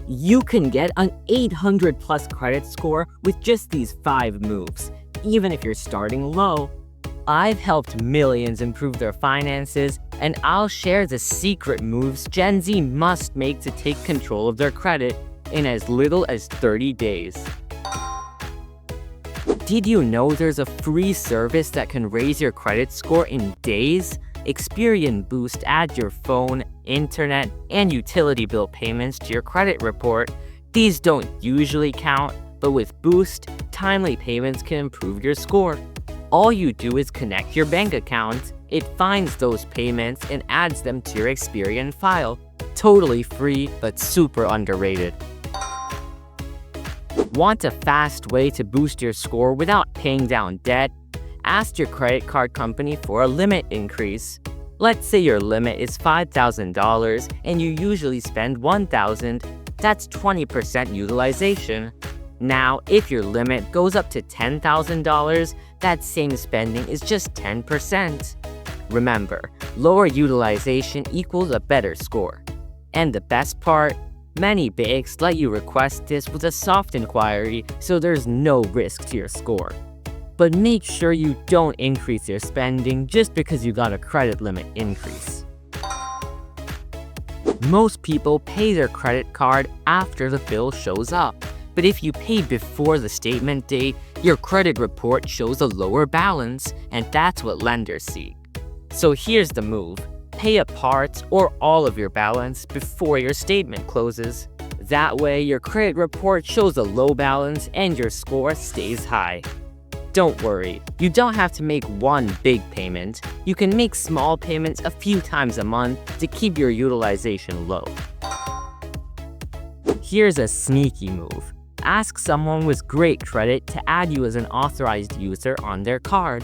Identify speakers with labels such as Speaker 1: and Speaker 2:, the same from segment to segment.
Speaker 1: You can get an 800 plus credit score with just these 5 moves, even if you're starting low. I've helped millions improve their finances, and I'll share the secret moves Gen Z must make to take control of their credit in as little as 30 days. Did you know there's a free service that can raise your credit score in days? Experian Boost adds your phone, internet, and utility bill payments to your credit report. These don't usually count, but with Boost, timely payments can improve your score. All you do is connect your bank account. It finds those payments and adds them to your Experian file. Totally free, but super underrated. Want a fast way to boost your score without paying down debt? Ask your credit card company for a limit increase. Let's say your limit is $5,000 and you usually spend $1,000. That's 20% utilization. Now, if your limit goes up to $10,000, that same spending is just 10%. Remember, lower utilization equals a better score. And the best part? Many banks let you request this with a soft inquiry, so there's no risk to your score. But make sure you don't increase your spending just because you got a credit limit increase. Most people pay their credit card after the bill shows up. But if you pay before the statement date, your credit report shows a lower balance, and that's what lenders seek. So here's the move. Pay a part or all of your balance before your statement closes. That way, your credit report shows a low balance and your score stays high. Don't worry, you don't have to make one big payment. You can make small payments a few times a month to keep your utilization low. Here's a sneaky move. Ask someone with great credit to add you as an authorized user on their card.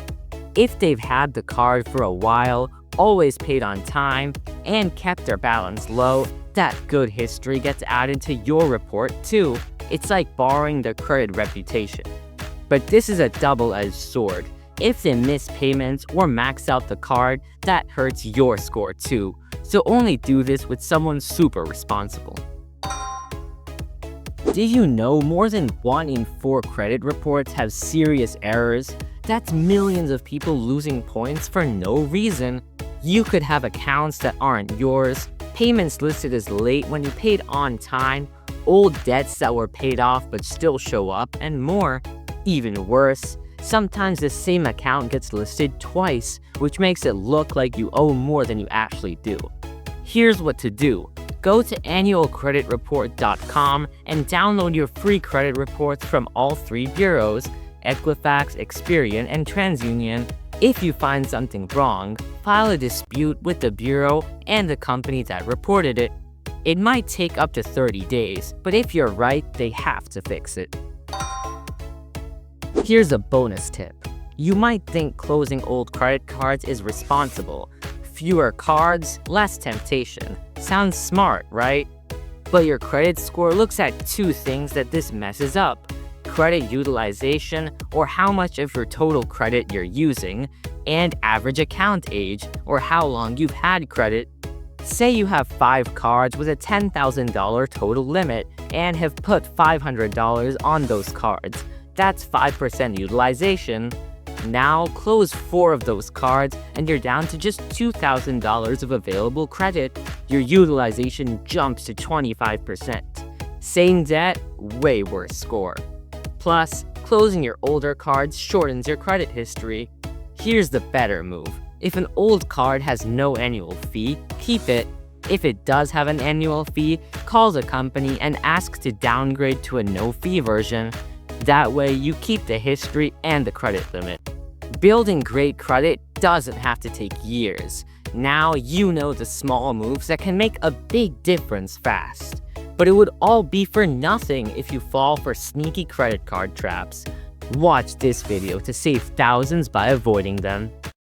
Speaker 1: If they've had the card for a while, always paid on time, and kept their balance low, that good history gets added to your report too. It's like borrowing their credit reputation. But this is a double-edged sword. If they miss payments or max out the card, that hurts your score too. So only do this with someone super responsible. Did you know more than 1 in 4 credit reports have serious errors? That's millions of people losing points for no reason. You could have accounts that aren't yours, payments listed as late when you paid on time, old debts that were paid off but still show up, and more. Even worse, sometimes the same account gets listed twice, which makes it look like you owe more than you actually do. Here's what to do. Go to annualcreditreport.com and download your free credit reports from all 3 bureaus, Equifax, Experian, and TransUnion. If you find something wrong, file a dispute with the bureau and the company that reported it. It might take up to 30 days, but if you're right, they have to fix it. Here's a bonus tip. You might think closing old credit cards is responsible. Fewer cards, less temptation. Sounds smart, right? But your credit score looks at 2 things that this messes up: credit utilization, or how much of your total credit you're using, and average account age, or how long you've had credit. Say you have 5 cards with a $10,000 total limit and have put $500 on those cards. That's 5% utilization. Now close 4 of those cards and you're down to just $2,000 of available credit. Your utilization jumps to 25%. Same debt, way worse score. Plus, closing your older cards shortens your credit history. Here's the better move. If an old card has no annual fee, keep it. If it does have an annual fee, call the company and ask to downgrade to a no-fee version. That way, you keep the history and the credit limit. Building great credit doesn't have to take years. Now you know the small moves that can make a big difference fast. But it would all be for nothing if you fall for sneaky credit card traps. Watch this video to save thousands by avoiding them.